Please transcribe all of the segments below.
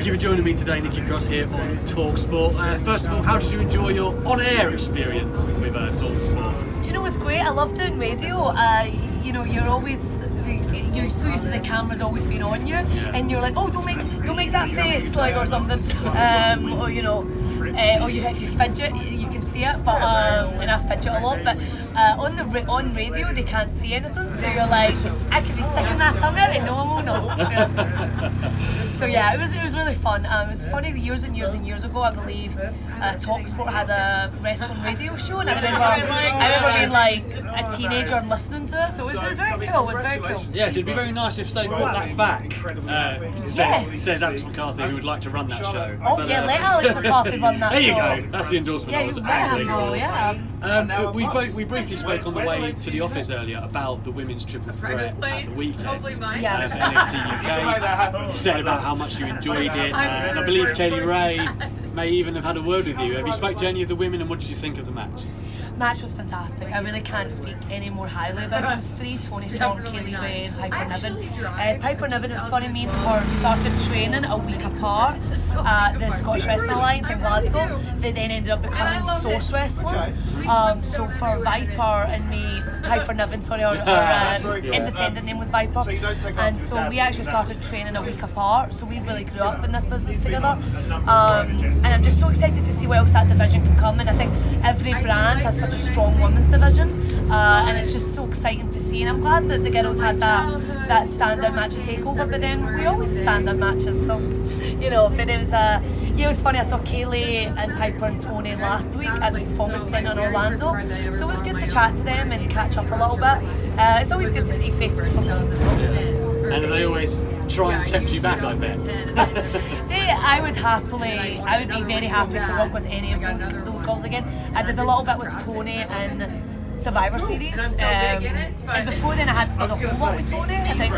Thank you for joining me today, Nikki Cross, here on TalkSport. First of all, how did you enjoy your on-air experience with TalkSport? Do you know what's great? I love doing radio. You're always you're so used to the cameras always being on you, and you're like, oh, don't make that face, like, or something, or if you fidget, you can see it, but and I fidget a lot, but on radio they can't see anything, so you're like, I could be sticking that tongue out and no one will know. So yeah, it was really fun. It was funny, years and years ago, I believe TalkSport had a wrestling radio show, and I remember being like a teenager and listening to it, so it was very cool. It was very cool. Yes, it'd be very nice if they brought that back. Says Alex McCarthy, who would like to run that show. Oh yeah, let Alex McCarthy run that show. There you go. That's the endorsement. Yeah, you better go. Yeah. We briefly spoke on the way to the office earlier about the women's triple threat at the weekend. Yeah. NXT UK. You said about how much you enjoyed it, and I believe Kaylee Ray may even have had a word with you. Have you spoke to any of the women, and what did you think of the match? Match was fantastic. I really can't speak any more highly about those three: Toni Storm, Kaylee Ray, and Piper Niven. Piper Niven, it was funny, me and her started training a week apart at the Scottish Wrestling Alliance in Glasgow. They then ended up becoming Source Wrestling. So for Viper and me, Piper Niven, sorry, her independent name was Viper. And so we actually started training a week apart. So we really grew up in this business together. And I'm just so excited to see what else that division can come. And I think every brand has such a strong women's division, and it's just so exciting to see, and I'm glad that the girls had that standout match at TakeOver, but then we always standout matches, so but it was funny. I saw Kaylee and Piper and Toni last week at the Performance Centre in Orlando, so it was good to chat to them and catch up a little bit. It's always good to see faces from home. So. And they always try and tempt you back, I bet. I would be very happy to work with any of those girls again. I did a little bit with Toni and Survivor Series, and before then I had done a whole lot with Toni. I think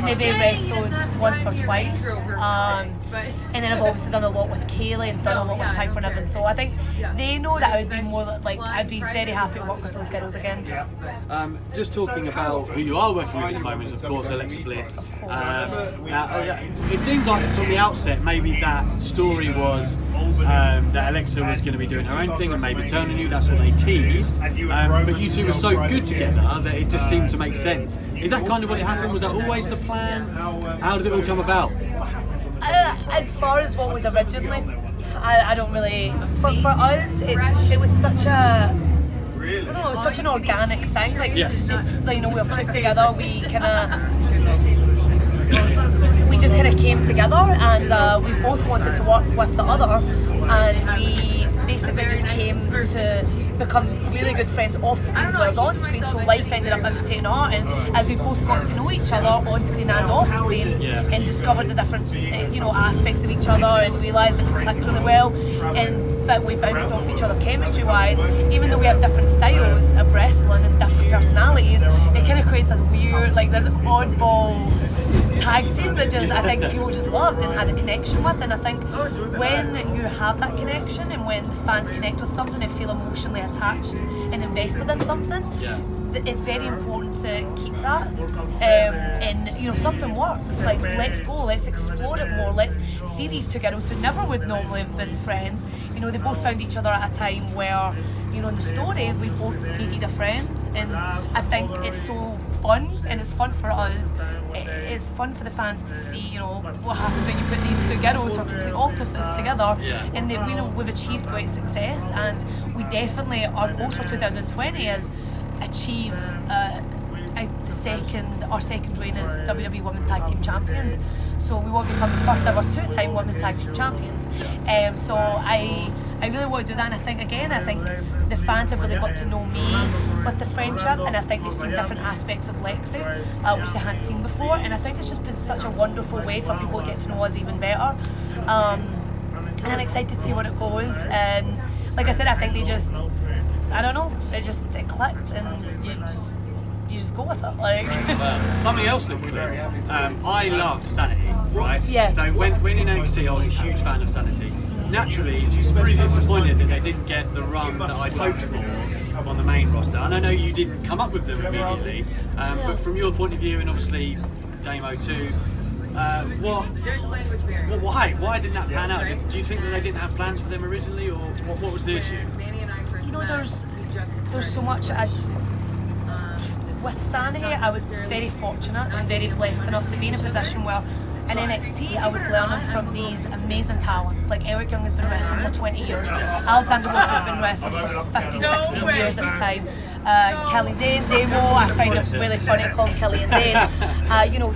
we maybe wrestled once or twice, and then I've obviously done a lot with Kaylee and done a lot with Piper Niven, so I think they know that I would be more like, I'd be very happy to work with those girls again. Just talking about who you are working with at the moment is of course Alexa Bliss. It seems like from the outset maybe that story was that Alexa was going to be doing her own thing and maybe turning you, that's what they teased, but you two were so good together that it just seemed to make sense. Is that kind of what happened? Was that always the plan? How did it all come about? As far as what was originally, I don't really, for us it was such a, it was such an organic thing, we were put together, we just kind of came together, and we both wanted to work with the other, and we basically just came to become really good friends off screen as well as on screen, so life ended up imitating art, and as we both got to know each other on screen and off screen, and discovered the different aspects of each other, and realised that we clicked really well, but we bounced off each other chemistry wise. Even though we have different styles of wrestling and different personalities, it kind of creates this weird, this oddball tag team that I think people just loved and had a connection with. And I think when you have that connection and when the fans connect with something and feel emotionally attached and invested in something, it's very important to keep that. And something works. Let's go, let's explore it more. Let's see these two girls who never would normally have been friends. They both found each other at a time where, in the story, we both needed a friend, and I think it's so fun, and it's fun for us. It's fun for the fans to see, what happens when you put these two girls who are complete opposites together, and we've achieved great success, and we definitely, our goals for 2020 is achieve our second reign as WWE Women's Tag Team Champions. So we want to become the first ever two-time Women's Tag Team Champions. So I really want to do that, and I think the fans have really got to know me with the friendship, and I think they've seen different aspects of Lexi, which they hadn't seen before, and I think it's just been such a wonderful way for people to get to know us even better. And I'm excited to see what it goes, and like I said, I think they just, I don't know, it clicked, and you just go with it. Something else that clicked, I loved SAnitY, right? Yeah. So when in NXT I was a huge fan of SAnitY. Naturally, pretty disappointed that they didn't get the run that I'd hoped for on the main roster. And I know you didn't come up with them immediately, but from your point of view, and obviously Damo too, Why didn't that pan out? Do you think that they didn't have plans for them originally, or what was the issue? You know, there's so much. With SAnitY, I was very fortunate and very blessed enough to be in a position where in NXT I was learning from these amazing talents. Like Eric Young has been wrestling for 20 years, Alexander Wolf has been wrestling for 15, 16 years at the time. Kelly Dane, Demo, I find it really funny to call him Kelly and Dane. You know,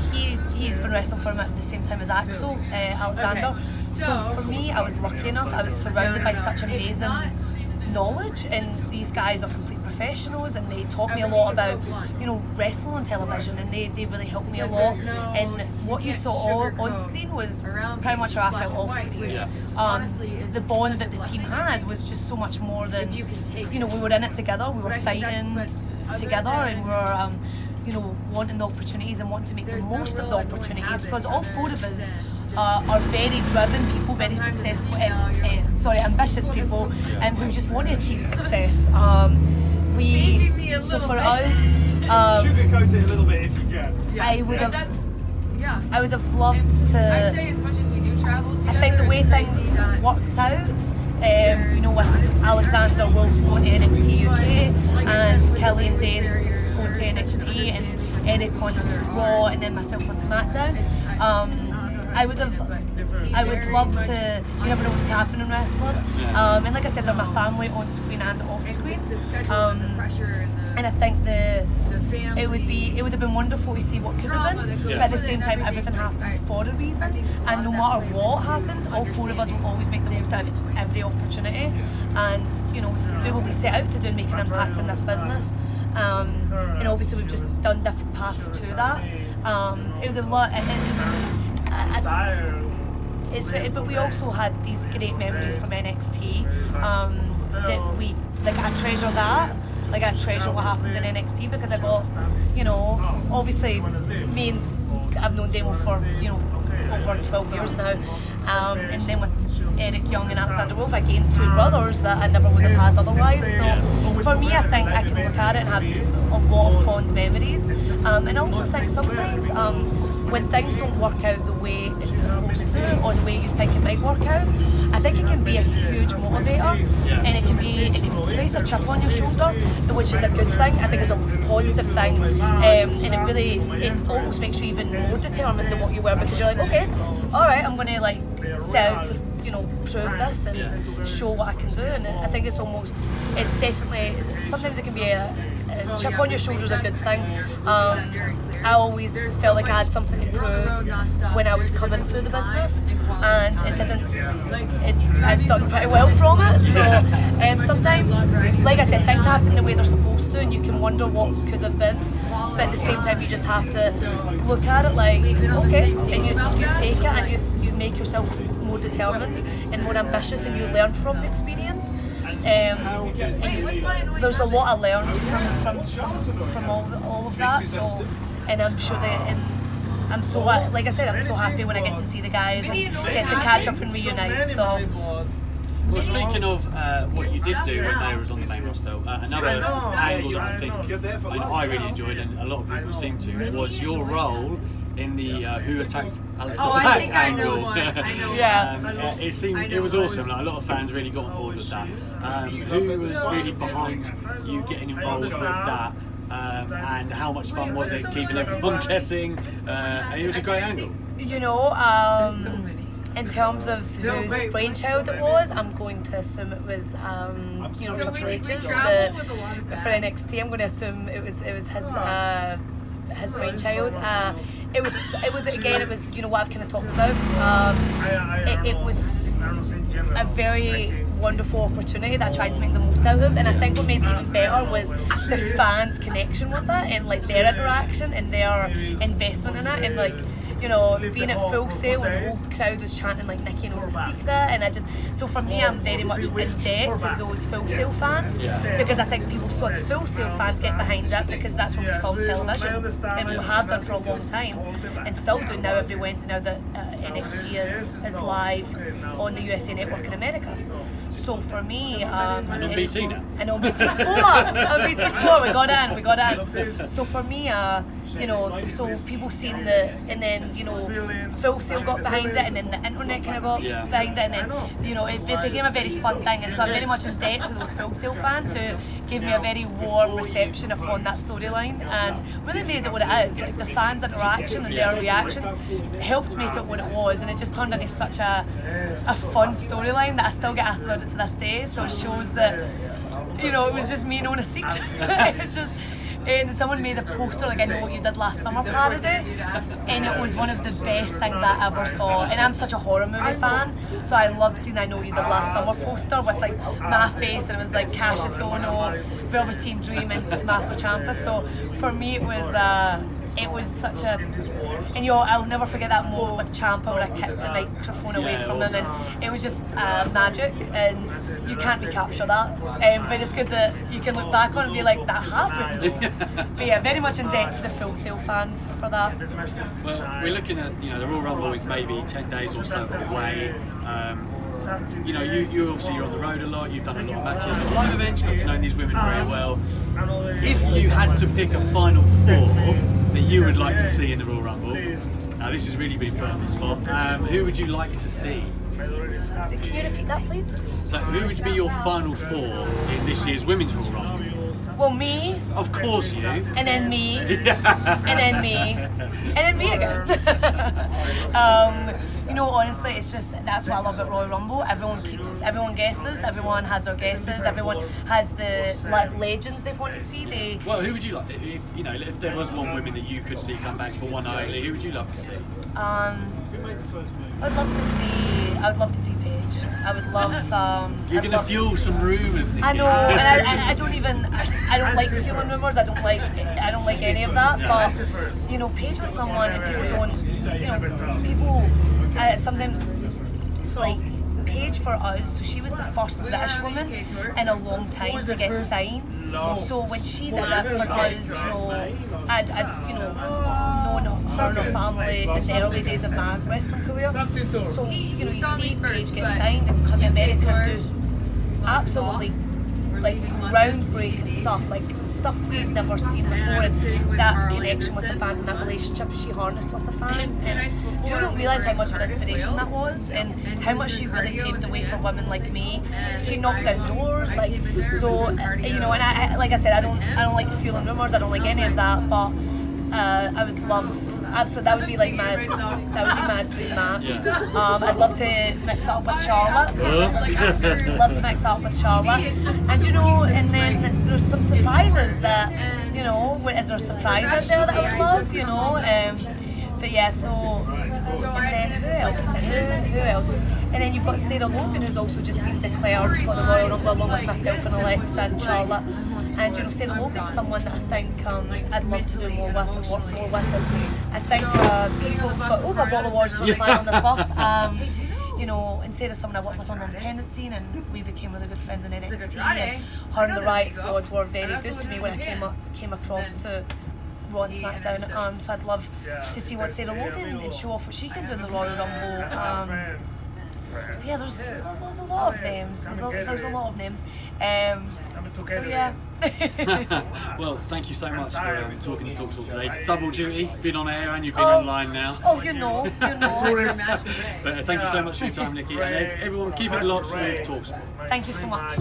he's been wrestling for him at the same time as Axel, Alexander. So for me, I was lucky enough, I was surrounded by such amazing knowledge, and these guys are complete professionals, and they taught me a lot about, you know, wrestling on television, and they really helped me a lot. And what you saw on screen was pretty much how I felt off screen. The bond that the team had was just so much more than, you know, we were in it together, we were fighting together, and we were you know, wanting the opportunities and wanting to make the most of the opportunities, because all four of us are very driven people, very successful, ambitious people, and who just want to achieve success. So for us, sugarcoat it a little bit if you can. I would have loved to. I think the way things worked out, you know, with Alexander Wolf going to NXT UK and Kelly and Dane going to NXT and Eric on Raw and then myself on SmackDown. I would love to, you never know what could happen in wrestling. And like I said, they're my family on screen and off screen. And I think it would have been wonderful to see what could have been. But at the same time, everything happens for a reason. And no matter what happens, all four of us will always make the most out of every opportunity. And, you know, do what we set out to do and make an impact in this business. And obviously we've just done different paths to that. It would have lot. But we also had these great memories from NXT that we, like, I treasure that. Like, I treasure what happened in NXT because I got, you know, obviously me and I've known Demo for, you know, over 12 years now, and then with Eric Young and Alexander Wolf, I gained two brothers that I never would have had otherwise. So for me, I think I can look at it and have a lot of fond memories. And I also think sometimes when things don't work out the way it's supposed to, or the way you think it might work out, I think it can be a huge motivator, and it can place a chip on your shoulder, which is a good thing. I think it's a positive thing, and it almost makes you even more determined than what you were, because you're like, okay, all right, I'm going to like set out to, you know, prove this and show what I can do. And I think it's definitely, sometimes it can be a chip on your shoulder is a good thing. I always felt like I had something to prove when I was coming through the business, and I'd done pretty well from it. So sometimes, like I said, things happen the way they're supposed to, and you can wonder what could have been. But at the same time, you just have to look at it like, okay, and you take it and you make yourself more determined and more ambitious, and you learn from the experience. And there's a lot I learned from all of that. So, and I'm sure that, I'm so, like I said, I'm so happy when I get to see the guys and get to catch up and reunite. So. Well, speaking of what you did do when they was on the main roster, another angle that I think I really enjoyed, and a lot of people seem to, was your role in the Who Attacked Aleister Black angle. It was awesome. Like, a lot of fans really got on board with that. Who was really behind you getting involved with that? And how much fun was it keeping everyone guessing? And it was a great angle. You know, in terms of whose brainchild it was, I'm going to assume it was, you know, Triple H's for NXT. I'm going to assume it was his brainchild. It was you know, what I've kind of talked about. It was a very wonderful opportunity that I tried to make the most out of, and I think what made it even better was the fans' connection with it, and like their interaction and their investment in it, and like, you know, being at Full Sail and the whole crowd was chanting like Nikki knows a secret, and so for me, I'm very much in debt to those Full Sail fans, because I think people saw the Full Sail fans get behind it, because that's when we filmed television, and we have done for a long time, and still do now every Wednesday now that NXT is live on the USA Network in America. So for me, And on BT now. and on BT Sport, on BT Sport, we got in. So for me, you know, so people seen and then, you know, Full Sail got behind it, and then the internet kind of got behind it, and then, you know, it became a very fun thing, and so I'm very much in debt to those Full Sail fans who gave me a very warm reception upon that storyline, and really made it what it is. Like, the fans' interaction and their reaction helped make it what it was, and it just turned into such a fun storyline that I still get asked about it to this day. So it shows that, you know, it was just me knowing a secret. It was just. And someone made a poster like I Know What You Did Last Summer parody, and it was one of the best things I ever saw. And I'm such a horror movie fan, so I loved seeing I Know What You Did Last Summer poster with like my face, and it was like Cassius Ohno, Velveteen Dream, and Tommaso Ciampa. So for me, it was such a, and I'll never forget that moment with Ciampa where I kicked the microphone away from him, and it was just magic, and you can't recapture that. But it's good that you can look back on it and be like, that happened. But yeah, very much in debt to the Full Sail fans for that. Well, we're looking at, you know, the Royal Rumble is maybe 10 days or so away. You know, you obviously you're on the road a lot. You've done a lot of matches, a lot of events. You've got to know these women very well. If you had to pick a final four that you would like to see in the Royal Rumble, now this has really been put on the spot. Who would you like to see? Can you repeat that, please? So, who would be your final four in this year's Women's Royal Rumble? Well, me. Of course, you. And then me. And then me. And then me again. You know, honestly, it's just, that's what I love about Royal Rumble. Everyone guesses, everyone has their guesses, everyone has the legends they want to see. Well, who would you like? If you know, if there was one woman that you could see come back for one only, who would you love to see? I would love to see Paige. I would love. You're gonna fuel some rumours, Nikki. I know, and I don't like fueling rumours. I don't like any of that. But you know, Paige was someone, and people don't, you know, people sometimes like Paige for us. So she was the first British woman in a long time to get signed. So when she did it for us, you know, I'd you know, known her and her family in the early days of my wrestling career. So you know, you see Paige get signed and come to America and do absolutely like groundbreaking stuff, like stuff we'd never seen before, and that connection with the fans and that relationship she harnessed with the fans. And people don't realise how much of an inspiration that was, and how much she really paved the way for women like me. She knocked down doors, like, so you know. And I like I said, I don't like fueling rumours. I don't like any of that. But I would love. Absolutely, that would be like my dream match. Yeah. I'd love to mix it up with Charlotte. Love to mix it up with Charlotte. And you know, and then there's some surprises that, you know, is there a surprise out there that I would love, you know? But yeah, so and then who else? And then you've got Sarah Logan, who's also just been declared for the Royal Rumble along with myself and Alexa and Charlotte. And you know, Sarah Logan's someone that I think I'd love to do more with and work more with. And I think people sort of, my bottle awards was flying on this bus. You know, and Sarah's someone I worked with on the independent scene, and we became really good friends in NXT. And her and the Riot Squad were very good to me when I came across to Raw and SmackDown. So I'd love to see what Sarah Logan and show off what she can do in the Royal Rumble. Yeah, there's a lot of names. There's a lot of names. So yeah. Well, thank you so much for talking to Talk today. Double duty, been on air and you've been online now. Oh, you know. But thank you so much for your time, Nikki. And everyone, keep it locked with Talksport. Thank you so much.